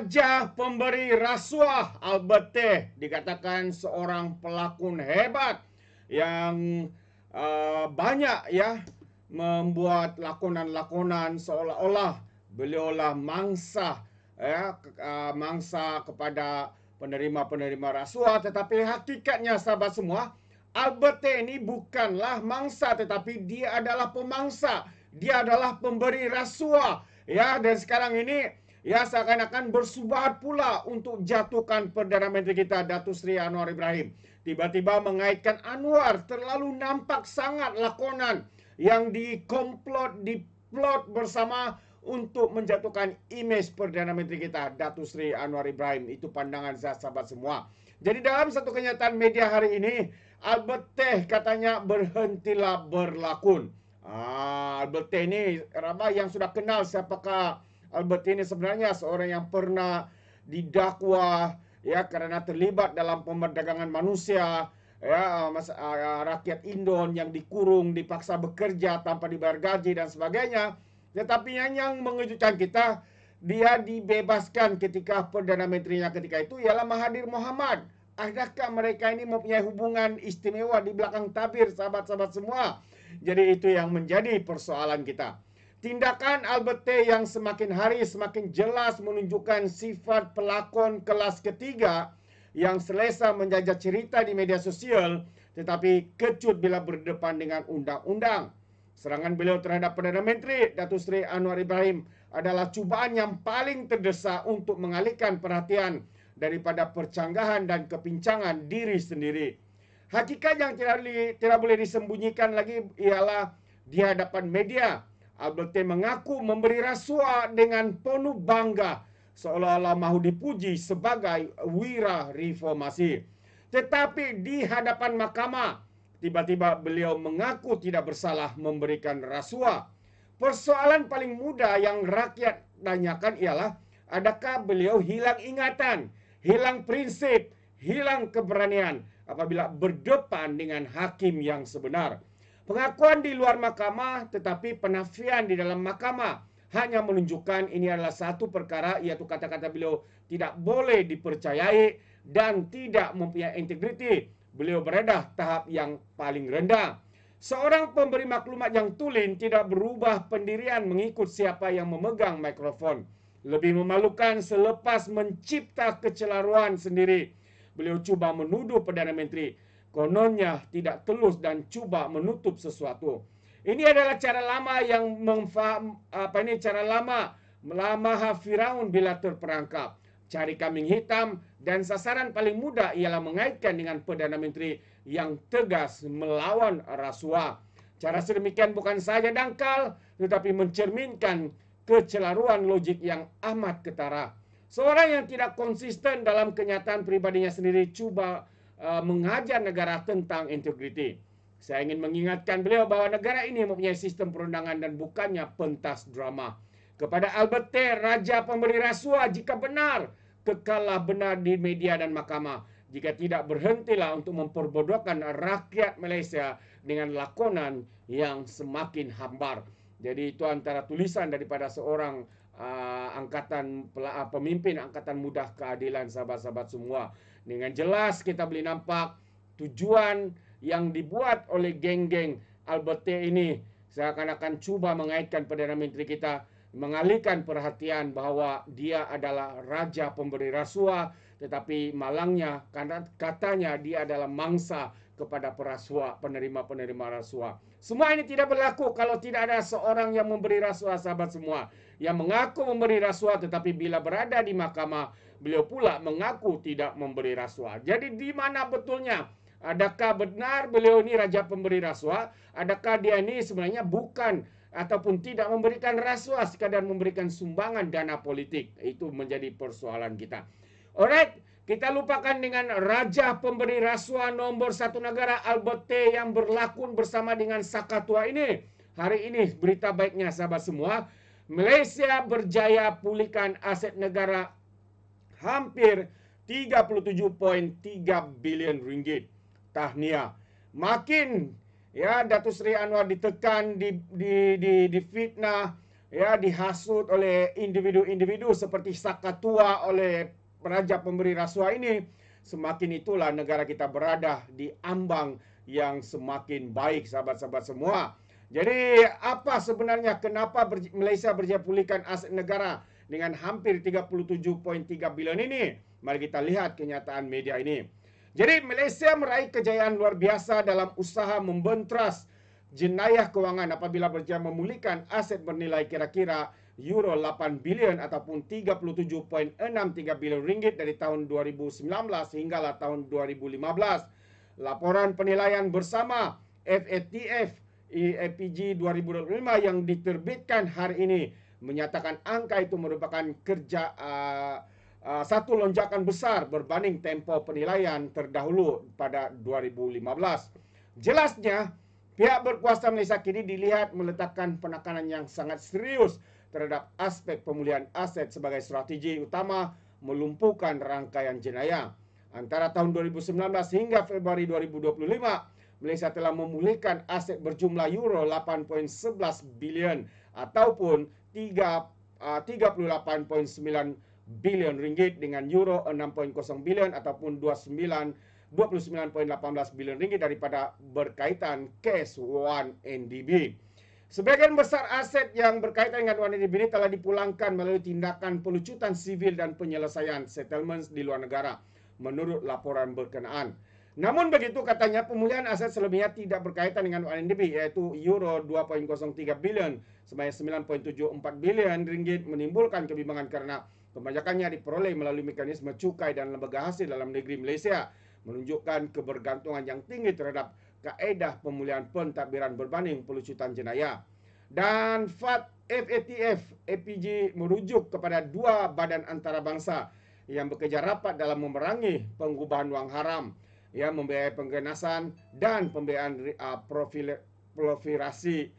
Raja pemberi rasuah Albert T dikatakan seorang pelakon hebat yang banyak ya membuat lakonan-lakonan seolah-olah beliaulah mangsa mangsa kepada penerima-penerima rasuah, tetapi hakikatnya sahabat semua, Albert T ini bukanlah mangsa tetapi dia adalah pemangsa. Dia adalah pemberi rasuah ya, dan sekarang ini ya seakan-akan bersubahat pula untuk jatuhkan Perdana Menteri kita Datuk Seri Anwar Ibrahim. Tiba-tiba mengaitkan Anwar, terlalu nampak sangat lakonan yang dikomplot, diplot bersama untuk menjatuhkan imej Perdana Menteri kita Datuk Seri Anwar Ibrahim. Itu pandangan saya sahabat semua. Jadi dalam satu kenyataan media hari ini, Albert T katanya berhentilah berlakon. Albert T ini ramai yang sudah kenal siapakah Albert T ini. Sebenarnya seorang yang pernah didakwa ya karena terlibat dalam pemerdagangan manusia ya, rakyat Indon yang dikurung, dipaksa bekerja tanpa dibayar gaji dan sebagainya. Tetapi yang mengejutkan kita, dia dibebaskan ketika Perdana Menterinya ketika itu ialah Mahathir Mohamad. Adakah mereka ini mempunyai hubungan istimewa di belakang tabir, sahabat-sahabat semua? Jadi itu yang menjadi persoalan kita. Tindakan Albert T yang semakin hari semakin jelas menunjukkan sifat pelakon kelas ketiga yang selesa menjajah cerita di media sosial, tetapi kecut bila berdepan dengan undang-undang. Serangan beliau terhadap Perdana Menteri Datuk Seri Anwar Ibrahim adalah cubaan yang paling terdesak untuk mengalihkan perhatian daripada percanggahan dan kepincangan diri sendiri. Hakikat yang tidak boleh disembunyikan lagi ialah di hadapan media. Albert T mengaku memberi rasuah dengan penuh bangga, seolah-olah mahu dipuji sebagai wira reformasi. Tetapi di hadapan mahkamah, tiba-tiba beliau mengaku tidak bersalah memberikan rasuah. Persoalan paling mudah yang rakyat tanyakan ialah, adakah beliau hilang ingatan, hilang prinsip, hilang keberanian apabila berdepan dengan hakim yang sebenar. Pengakuan di luar mahkamah tetapi penafian di dalam mahkamah hanya menunjukkan ini adalah satu perkara, yaitu kata-kata beliau tidak boleh dipercayai dan tidak mempunyai integriti. Beliau berada tahap yang paling rendah. Seorang pemberi maklumat yang tulen tidak berubah pendirian mengikut siapa yang memegang mikrofon. Lebih memalukan selepas mencipta kecelaruan sendiri, beliau cuba menuduh Perdana Menteri kononnya tidak telus dan cuba menutup sesuatu. Ini adalah cara lama yang cara lama melamaha Firaun bila terperangkap. Cari kambing hitam, dan sasaran paling mudah ialah mengaitkan dengan Perdana Menteri yang tegas melawan rasuah. Cara sedemikian bukan saja dangkal, tetapi mencerminkan kecelaruan logik yang amat ketara. Seorang yang tidak konsisten dalam kenyataan pribadinya sendiri cuba mengajar negara tentang integriti. Saya ingin mengingatkan beliau bahwa negara ini mempunyai sistem perundangan dan bukannya pentas drama. Kepada Albert T, Raja pemberi rasuah, jika benar, kekallah benar di media dan mahkamah. Jika tidak, berhentilah untuk memperbodohkan rakyat Malaysia dengan lakonan yang semakin hambar. Jadi itu antara tulisan daripada seorang pemimpin Angkatan Muda Keadilan, sahabat-sahabat semua. Dengan jelas kita boleh nampak tujuan yang dibuat oleh geng-geng Albert T ini seakan-akan cuba mengaitkan Perdana Menteri kita, mengalihkan perhatian bahawa dia adalah raja pemberi rasuah, tetapi malangnya katanya dia adalah mangsa kepada perasuah, penerima-penerima rasuah. Semua ini tidak berlaku kalau tidak ada seorang yang memberi rasuah, sahabat semua, yang mengaku memberi rasuah, tetapi bila berada di mahkamah, beliau pula mengaku tidak memberi rasuah. Jadi di mana betulnya? Adakah benar beliau ini raja pemberi rasuah? Adakah dia ini sebenarnya bukan ataupun tidak memberikan rasuah, sekadar memberikan sumbangan dana politik? Itu menjadi persoalan kita. Alright, kita lupakan dengan raja pemberi rasuah nombor satu negara Albert T yang berlakon bersama dengan Sakatua ini. Hari ini berita baiknya sahabat semua, Malaysia berjaya pulihkan aset negara hampir 37.3 bilion ringgit. Tahniah. Makin ya Datuk Seri Anwar ditekan, difitnah, ya dihasut oleh individu-individu seperti Sakatua oleh raja pemberi rasuah ini, semakin itulah negara kita berada di ambang yang semakin baik, sahabat-sahabat semua. Jadi apa sebenarnya kenapa Malaysia berjaya pulihkan aset negara dengan hampir 37.3 bilion ini? Mari kita lihat kenyataan media ini. Jadi Malaysia meraih kejayaan luar biasa dalam usaha membentras jenayah kewangan apabila berjaya memulihkan aset bernilai kira-kira euro 8 bilion ataupun 37.63 bilion ringgit dari tahun 2019 hinggalah tahun 2015. Laporan penilaian bersama FATF APG 2025 yang diterbitkan hari ini menyatakan angka itu merupakan satu lonjakan besar berbanding tempo penilaian terdahulu pada 2015. Jelasnya, pihak berkuasa Malaysia kini dilihat meletakkan penekanan yang sangat serius terhadap aspek pemulihan aset sebagai strategi utama melumpuhkan rangkaian jenayah. Antara tahun 2019 hingga Februari 2025, Malaysia telah memulihkan aset berjumlah euro 8.11 bilion ataupun 38.9 bilion ringgit dengan euro 6.0 bilion ataupun 29.18 bilion ringgit daripada berkaitan kes 1NDB. Sebagian besar aset yang berkaitan dengan 1NDB ini telah dipulangkan melalui tindakan pelucutan sivil dan penyelesaian settlements di luar negara menurut laporan berkenaan. Namun begitu katanya pemulihan aset selebihnya tidak berkaitan dengan 1NDB yaitu euro 2.03 bilion sebanyak 9.74 bilion ringgit menimbulkan kebimbangan karena pembajakannya diperoleh melalui mekanisme cukai dan lembaga hasil dalam negeri Malaysia, menunjukkan kebergantungan yang tinggi terhadap kaedah pemulihan pentadbiran berbanding pelucutan jenayah. Dan FATF APG merujuk kepada dua badan antarabangsa yang bekerja rapat dalam memerangi pengubahan wang haram, yang membiayai penggenasan dan pembiayaan proliferasi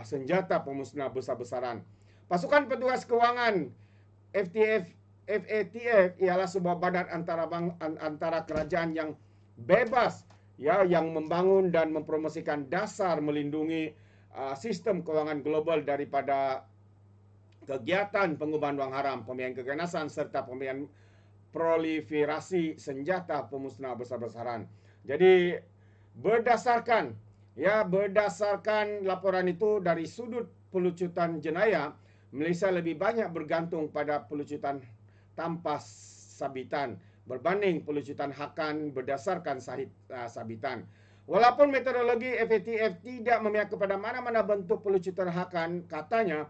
senjata pemusnah besar-besaran. Pasukan petugas kewangan FATF ialah sebuah badan antara kerajaan yang bebas, ya, yang membangun dan mempromosikan dasar melindungi sistem kewangan global daripada kegiatan pengubahan wang haram, pembiayaan keganasan serta pembiayaan proliferasi senjata pemusnah besar-besaran. Jadi berdasarkan laporan itu dari sudut pelucutan jenayah, Malaysia lebih banyak bergantung pada pelucutan tanpa sabitan berbanding pelucutan hakan berdasarkan sabitan. Walaupun metodologi FATF tidak memihak kepada mana-mana bentuk pelucutan hakan, katanya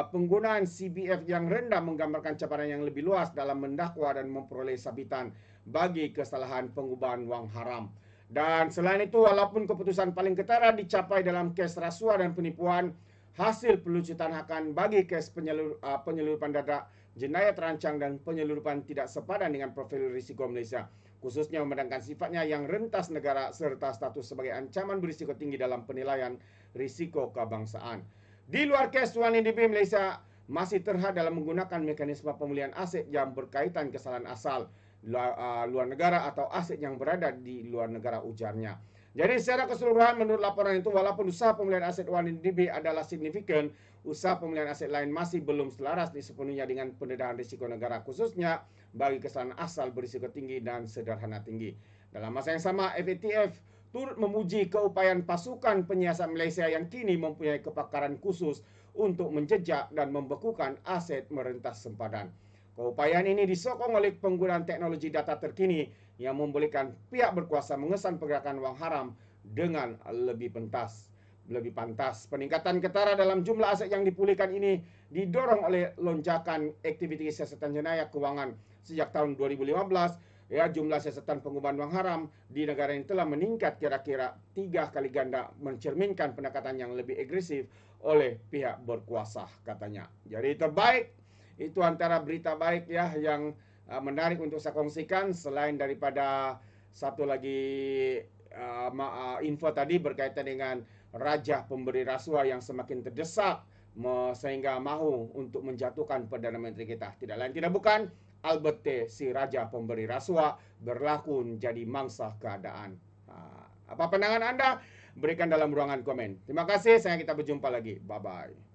penggunaan CBF yang rendah menggambarkan cabaran yang lebih luas dalam mendakwa dan memperoleh sabitan bagi kesalahan pengubahan wang haram. Dan selain itu, walaupun keputusan paling ketara dicapai dalam kes rasuah dan penipuan, hasil pelucutan hakan bagi kes penyeludupan dana jenayah terancang dan penyeludupan tidak sepadan dengan profil risiko Malaysia, khususnya memandangkan sifatnya yang rentas negara serta status sebagai ancaman berisiko tinggi dalam penilaian risiko kebangsaan. Di luar kes 1NDB, Malaysia masih terhad dalam menggunakan mekanisme pemulihan aset yang berkaitan kesalahan asal luar negara atau aset yang berada di luar negara, ujarnya. Jadi secara keseluruhan menurut laporan itu, walaupun usaha pemulihan aset 1NDB adalah signifikan, usaha pemulihan aset lain masih belum selaras sepenuhnya dengan pendedahan risiko negara, khususnya bagi kesalahan asal berisiko tinggi dan sederhana tinggi. Dalam masa yang sama, FATF turut memuji keupayaan pasukan penyiasat Malaysia yang kini mempunyai kepakaran khusus untuk menjejak dan membekukan aset merentas sempadan. Keupayaan ini disokong oleh penggunaan teknologi data terkini yang membolehkan pihak berkuasa mengesan pergerakan wang haram dengan lebih pantas. Peningkatan ketara dalam jumlah aset yang dipulihkan ini didorong oleh lonjakan aktiviti siasatan jenayah kewangan sejak tahun 2015. Ya, jumlah siasatan pengubahan wang haram di negara ini telah meningkat kira-kira 3 kali ganda, mencerminkan pendekatan yang lebih agresif oleh pihak berkuasa, katanya. Jadi terbaik, itu antara berita baik ya yang menarik untuk saya kongsikan. Selain daripada satu lagi info tadi berkaitan dengan raja pemberi rasuah yang semakin terdesak sehingga mahu untuk menjatuhkan Perdana Menteri kita. Tidak lain tidak bukan Albert T, si raja pemberi rasuah, berlaku jadi mangsa keadaan. Apa pandangan Anda? Berikan dalam ruangan komen. Terima kasih, sampai kita berjumpa lagi. Bye-bye.